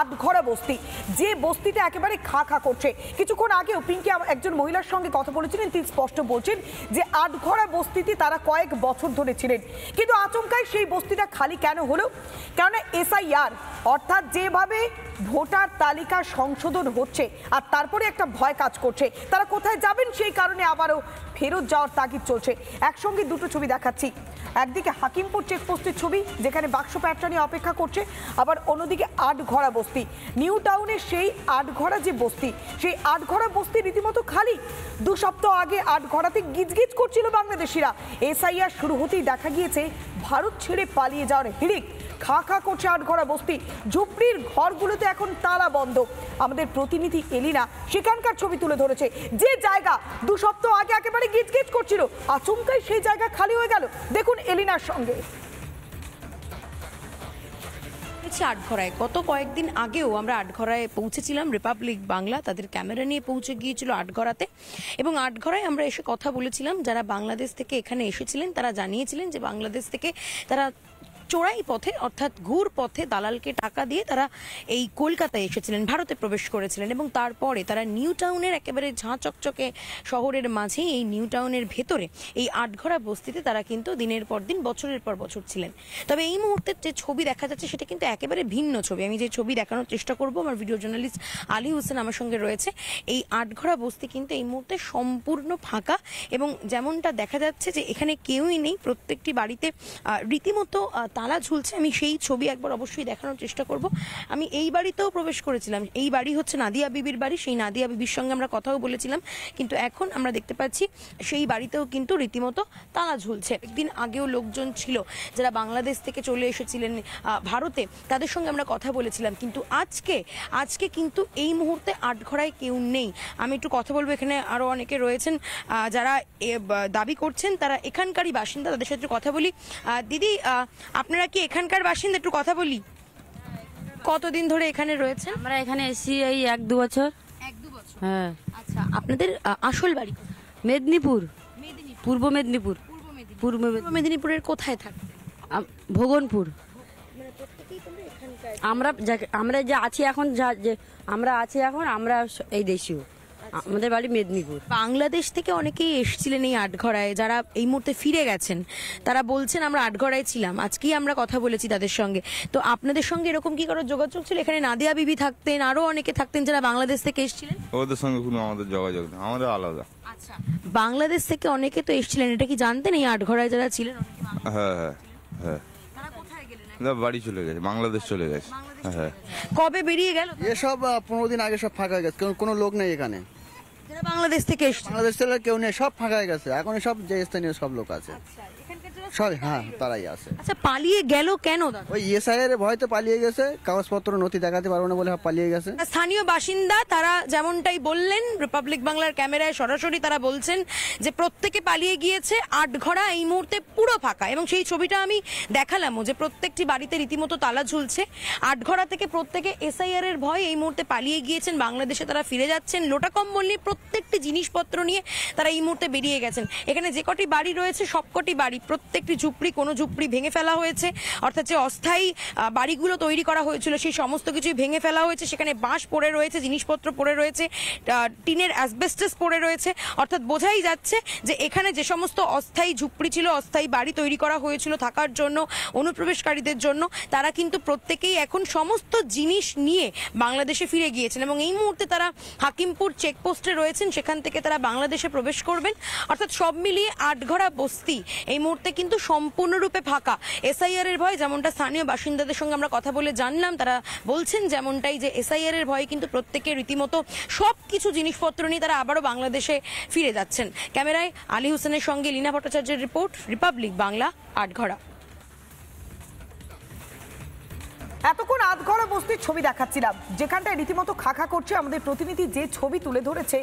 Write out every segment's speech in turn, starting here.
আটঘরা বস্তি, যে বস্তিটা একেবারে খা খা করছে। কিছুক্ষণ আগেও পিঙ্কি একজন মহিলার সঙ্গে কথা বলেছিলেন, তিনি স্পষ্ট বলছেন যে আটঘরা বস্তিতে তারা কয়েক বছর ধরে ছিলেন, কিন্তু আচমকাই সেই বস্তিটা খালি কেন হলো? কেননা এসআইআর অর্থাৎ যেভাবে ভোটার তালিকা সংশোধন হচ্ছে আর তারপরে একটা ভয় কাজ করছে, তারা কোথায় যাবেন সেই কারণে আবারও ফেরত যাওয়ার তাগিদ চলছে। একসঙ্গে দুটো ছবি দেখাচ্ছি, একদিকে হাকিমপুর চেকপোস্টের ছবি যেখানে বাক্স প্যাটরা নিয়ে অপেক্ষা করছে, আবার অন্যদিকে আটঘরা বস্তি, নিউ টাউনের সেই আটঘরা যে বস্তি, সেই আটঘরা বস্তি রীতিমতো খালি। 2 সপ্তাহ আগে আটঘরাতে গিজগিজ করছিল বাংলাদেশিরা। এসআইআর শুরু হতেই দেখা গিয়েছে ভারত ছেড়ে পালিয়ে যাওয়ার হিড়িক খা খা করছে আটঘরা বস্তি। ঝুপড়ির ঘরগুলোতে এখন তালা বন্ধ। আমাদের প্রতিনিধি এলিনা সেখানকার ছবি তুলে ধরেছে, যে জায়গা 2 সপ্তাহ আগে একেবারে গিজগিজ করছিল, আচমকাই সেই জায়গা খালি হয়ে গেল। দেখুন এলিনার সঙ্গে। আটঘরায় গত কয়েকদিন আগেও আমরা আটঘরায় পৌঁছেছিলাম, রিপাবলিক বাংলা তাদের ক্যামেরা নিয়ে পৌঁছে গিয়েছিল আটঘরাতে, এবং আটঘরায় আমরা এসে কথা বলেছিলাম। যারা বাংলাদেশ থেকে এখানে এসেছিলেন তারা জানিয়েছিলেন যে বাংলাদেশ থেকে তারা চোরাই পথে অর্থাৎ ঘুর পথে দালালকে টাকা দিয়ে তারা এই কলকাতায় এসেছিলেন, ভারতে প্রবেশ করেছিলেন, এবং তারপরে তারা নিউ টাউনের একেবারে ঝাঁ চকচকে শহরের মাঝে এই নিউ টাউনের ভেতরে এই আটঘরা বস্তিতে তারা কিন্তু দিনের পর দিন বছরের পর বছর ছিলেন। তবে এই মুহূর্তে যে ছবি দেখা যাচ্ছে সেটা কিন্তু একেবারে ভিন্ন ছবি। আমি যে ছবি দেখানোর চেষ্টা করব, আমার ভিডিও জার্নালিস্ট আলী হোসেন আমার সঙ্গে রয়েছে। এই আটঘরা বস্তি কিন্তু এই মুহূর্তে সম্পূর্ণ ফাঁকা, এবং যেমনটা দেখা যাচ্ছে যে এখানে কেউই নেই, প্রত্যেকটি বাড়িতে রীতিমতো তালা ঝুলছে। আমি সেই ছবি একবার অবশ্যই দেখানোর চেষ্টা করব। আমি এই বাড়িতেও প্রবেশ করেছিলাম, এই বাড়ি হচ্ছে নাদিয়া বিবির বাড়ি, সেই নাদিয়া বিবির সঙ্গে আমরা কথাও বলেছিলাম, কিন্তু এখন আমরা দেখতে পাচ্ছি সেই বাড়িতেও কিন্তু রীতিমতো তালা ঝুলছে। একদিন আগেও লোকজন ছিল যারা বাংলাদেশ থেকে চলে এসেছিলেন ভারতে, তাদের সঙ্গে আমরা কথা বলেছিলাম, কিন্তু আজকে কিন্তু এই মুহূর্তে আটঘরায় কেউ নেই। আমি একটু কথা বলবো, এখানে আরো অনেকে রয়েছেন যারা দাবি করছেন তারা এখানকারই বাসিন্দা, তাদের সাথে কথা বলি। দিদি, আপনারা কি এখানকার বাসিন্দা? একটু কথা বলি। কতদিন ধরে এখানে রয়েছেন? আমরা এখানে এসেছি এই 1-2 বছর। 1-2 বছর। হ্যাঁ। আচ্ছা, আপনাদের আসল বাড়ি মেদিনীপুর, পূর্ব মেদিনীপুর। পূর্ব মেদিনীপুরের কোথায় থাকে? ভগনপুর। আমরা যে আছি এখন, আমরা এই দেশীয়, আমাদের বাড়ি মেদিনীপুর। বাংলাদেশ থেকে অনেকেই এসেছিলেন এই আটঘরায়, যারা এই মুহূর্তে ফিরে গেছেন তারা বলছেন আমরা আটঘরায় ছিলাম। আজকেই আমরা কথা বলেছি তাদের সঙ্গে। তো আপনাদের সঙ্গে এরকম কি কারো যোগাযোগ ছিল? এখানে নাদিয়া বিবি থাকতেন, আরো অনেকে থাকতেন যারা বাংলাদেশ থেকে এসেছিলেন। ওদের সঙ্গে কোনো আমাদের যোগাযোগ নেই, আমাদের আলাদা। আচ্ছা, বাংলাদেশ থেকে অনেকে তো এসেছিলেন, এটা কি জানতেন এই আটঘরায় যারা ছিলেন? হ্যাঁ হ্যাঁ হ্যাঁ, বাড়ি চলে গেছে, বাংলাদেশ চলে গেছে। হ্যাঁ। কবে বেরিয়ে গেল? এসব 15 দিন আগে সব ফাঁকা হয়ে গেছে, কোনো লোক নেই এখানে। যারা বাংলাদেশ থেকে এসেছে, বাংলাদেশ থেকে কেউ নেই, সব ফাঁকা হয়ে গেছে। এখন সব যে স্থানীয় সব লোক আছে সব, হ্যাঁ তারাই আছে। আচ্ছা, পালিয়ে গেল কেন? ওই এসআইআর ভয়তে পালিয়ে গেছে, কাগজপত্র নথি দেখাতে পারবো না বলে পালিয়ে গেছে। স্থানীয় বাসিন্দা তারা যেমনটাই বললেন, রিপাবলিক বাংলার ক্যামেরায় সরাসরি তারা বলছেন যে প্রত্যেকে পালিয়ে গিয়েছে, আটঘরা এই মুহূর্তে পুরো ফাঁকা। এবং সেই ছবিটা আমি দেখালামও যে প্রত্যেকটি বাড়িতে রীতিমতো তালা ঝুলছে। আটঘরা থেকে প্রত্যেকে এসআইআর এর ভয় এই মুহূর্তে পালিয়ে গিয়েছেন, বাংলাদেশে তারা ফিরে যাচ্ছেন। লোটা কম্বল নিয়ে প্রত্যেকটি জিনিসপত্র নিয়ে তারা এই মুহূর্তে বেরিয়ে গেছেন। এখানে যে কটি বাড়ি রয়েছে সবকটি বাড়ি, প্রত্যেকটি ঝুপড়ি, কোনো ঝুপড়ি ভেঙে ফেলা হয়েছে, অর্থাৎ যে অস্থায়ী বাড়িগুলো তৈরি করা হয়েছিল সেই সমস্ত কিছুই ভেঙে ফেলা হয়েছে। সেখানে বাঁশ পড়ে রয়েছে, জিনিসপত্র পড়ে রয়েছে, টিনের অ্যাসবেস্টাস পড়ে রয়েছে। অর্থাৎ বোঝাই যাচ্ছে যে এখানে যে সমস্ত অস্থায়ী ঝুপড়ি ছিল, অস্থায়ী বাড়ি তৈরি করা হয়েছিল থাকার জন্য অনুপ্রবেশকারীদের জন্য, তারা কিন্তু প্রত্যেকেই এখন সমস্ত জিনিস নিয়ে বাংলাদেশে ফিরে গিয়েছেন। এবং এই মুহূর্তে তারা হাকিমপুর চেকপোস্টে রয়েছেন, সেখান থেকে তারা বাংলাদেশে প্রবেশ করবেন। অর্থাৎ সব মিলিয়ে আটঘরা বস্তি এই মুহূর্তে কিন্তু সম্পূর্ণরূপে ফাঁকা। এসআইআর এর ভয়, যেমনটা স্থানীয় বাসিন্দাদের সঙ্গে আমরা কথা বলে জানলাম, তারা বলছেন যেমনটাই যে এসআইআর এর ভয়ে কিন্তু প্রত্যেকে রীতিমতো সবকিছু জিনিসপত্র নিয়ে তারা আবারও বাংলাদেশে ফিরে যাচ্ছেন। ক্যামেরায় আলী হোসেনের সঙ্গে লীনা ভট্টাচার্যের রিপোর্ট, রিপাবলিক বাংলা, আটঘরা। এতক্ষণ আটঘরা বস্তির ছবি দেখাচ্ছিলাম, যেখানটায় রীতিমতো খাখা করছে। আমাদের প্রতিনিধি যে ছবি তুলে ধরেছে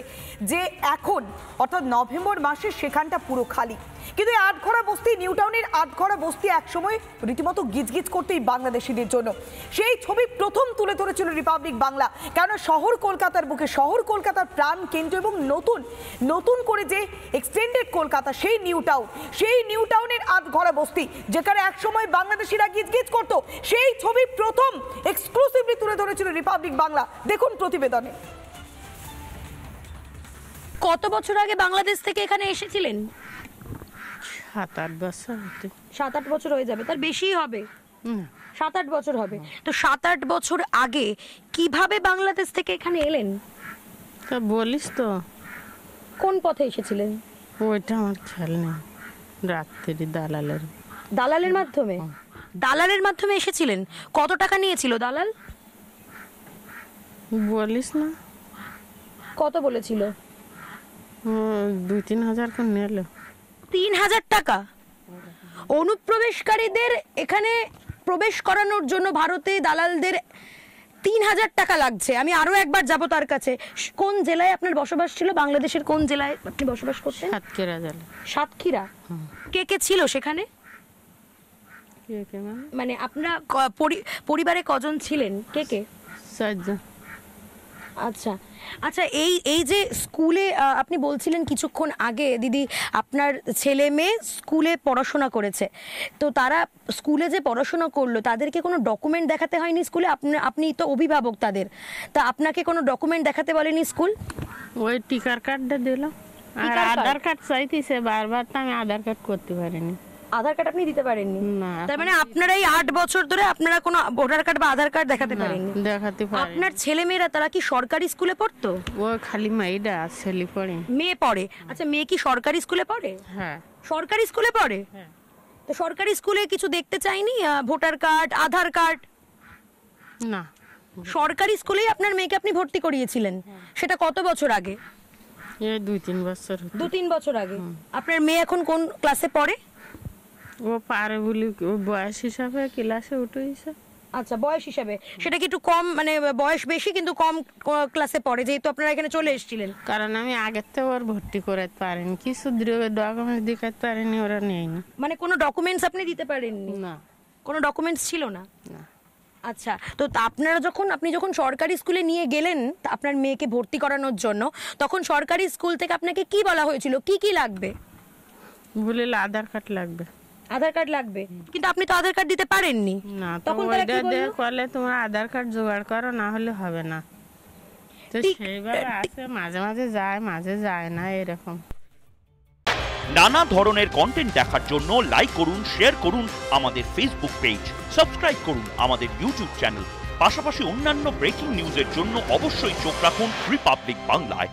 যে এখন অর্থাৎ নভেম্বর মাসে সেখানটা পুরো খালি, কিন্তু এই আটঘরা বস্তি, নিউ টাউনের আটঘরা বস্তি একসময় রীতিমতো গিজগিজ করতেই বাংলাদেশিদের জন্য। সেই ছবি প্রথম তুলে ধরেছিল রিপাবলিক বাংলা, কেননা শহর কলকাতার বুকে, শহর কলকাতার প্রাণ কেন্দ্র এবং নতুন করে যে এক্সটেন্ডেড কলকাতা, সেই নিউ টাউনের আটঘরা বস্তি যেখানে একসময় বাংলাদেশিরা গিজগিজ করতো, সেই ছবি প্রথম এক্সক্লুসিভলি তুলে ধরেছিল রিপাবলিক বাংলা। দেখুন প্রতিবেদনে। কত বছর আগে বাংলাদেশ থেকে এখানে এসেছিলেন? 7-8 বছর হতে 7-8 বছর হয়ে যাবে, তার বেশি হবে। না 7-8 বছর হবে। তো 7-8 বছর আগে কিভাবে বাংলাদেশ থেকে এখানে এলেন? তা বলিস তো, কোন পথে এসেছিলেন? ওইটা আমার খেয়াল নেই। রাত্রি দালালের মাধ্যমে? দালালের মাধ্যমে এসেছিলেন। কত টাকা নিয়েছিল দালাল? বলিস না, কত বলেছিল? 2-3 হাজার করে নিল। 3000 টাকা? অনুপ্রবেশকারীদের এখানে প্রবেশ করানোর জন্য ভারতে দালালদের 3000 টাকা লাগছে। আমি আরো একবার যাব তার কাছে। কোন জেলায় আপনার বসবাস ছিল? বাংলাদেশের কোন জেলায় আপনি বসবাস করতেন? সাতক্ষীরা জেলা। সাতক্ষীরা। কে কে ছিল সেখানে? কে মানে? মানে আপনারা পরিবারে কজন ছিলেন? কে কে? 4 জন। আচ্ছা আচ্ছা, এই যে স্কুলে আপনি বলছিলেন কিছুক্ষণ আগে দিদি, আপনার ছেলে মেয়ে স্কুলে পড়াশোনা করেছে, তো তারা স্কুলে যে পড়াশোনা করলো তাদেরকে কোনো ডকুমেন্ট দেখাতে হয়নি স্কুলে? আপনি তো অভিভাবক তাদের, তা আপনাকে কোনো ডকুমেন্ট দেখাতে বলেনি স্কুল? ওই টিকার কার্ডটা দিল, আর আধার কার্ড চাইতেছে বারবার, তো আমি আধার কার্ড করতে পারিনি। আধার কার্ড আপনি দিতে পারেননি? না। তার মানে আপনারা এই 8 বছর ধরে আপনারা কোনো ভোটার কার্ড বা আধার কার্ড দেখাতে পারেননি? দেখাতে পারি। আপনার ছেলে মেয়েরা তারা কি সরকারি স্কুলে পড়তো? ও খালি মেয়েটা, ছেলে পড়ে। মেয়ে পড়ে? আচ্ছা, মেয়ে কি সরকারি স্কুলে পড়ে? হ্যাঁ সরকারি স্কুলে পড়ে। তো সরকারি স্কুলে কিছু দেখতে চাইনি, ভোটার কার্ড, আধার কার্ড? না। সরকারি স্কুলেই আপনার মেয়েকে আপনি ভর্তি করিয়েছিলেন, সেটা কত বছর আগে? এই 2-3 বছর হতে। 2-3 বছর আগে। আপনার মেয়ে এখন কোন ক্লাসে পড়ে? ও পারে বলি, ও বয়স হিসাবে ক্লাসে উঠেছে। আচ্ছা, বয়স হিসাবে সেটা কি একটু কম, মানে বয়স বেশি কিন্তু কম ক্লাসে পড়ে, যেহেতু আপনারা এখানে চলে এসেছিলেন? কারণ আমি আগের থেকে ওর ভর্তি করাতে পারিনি, কিছু ডকুমেন্টস দেখাতে পারিনি, ওরা নেয়নি। মানে কোনো ডকুমেন্টস আপনি দিতে পারেননি? না। কোনো ডকুমেন্টস ছিল না? না। আচ্ছা, তো আপনি যখন সরকারি স্কুলে নিয়ে গেলেন আপনার মেয়েকে ভর্তি করানোর জন্য, তখন সরকারি স্কুল থেকে আপনাকে কি বলা হয়েছিল, কি কি লাগবে? বলে আধার কার্ড লাগবে। আধার কার্ড লাগবে, কিন্তু আপনি তো আধার কার্ড দিতে পারেননি। না, তখন তখন ওইটা দিয়ে করলে তোমার আধার কার্ড জোগাড় করো, না হলে হবে না। তো সেইভাবে আছে, মাঝে মাঝে যায় মাঝে যায় না, এরকম। নানা ধরনের কন্টেন্ট দেখার জন্য লাইক করুন, শেয়ার করুন আমাদের ফেসবুক পেজ, সাবস্ক্রাইব করুন আমাদের ইউটিউব চ্যানেল। পাশাপাশি অন্যান্য ব্রেকিং নিউজের জন্য অবশ্যই চোখ রাখুন রিপাবলিক বাংলায়।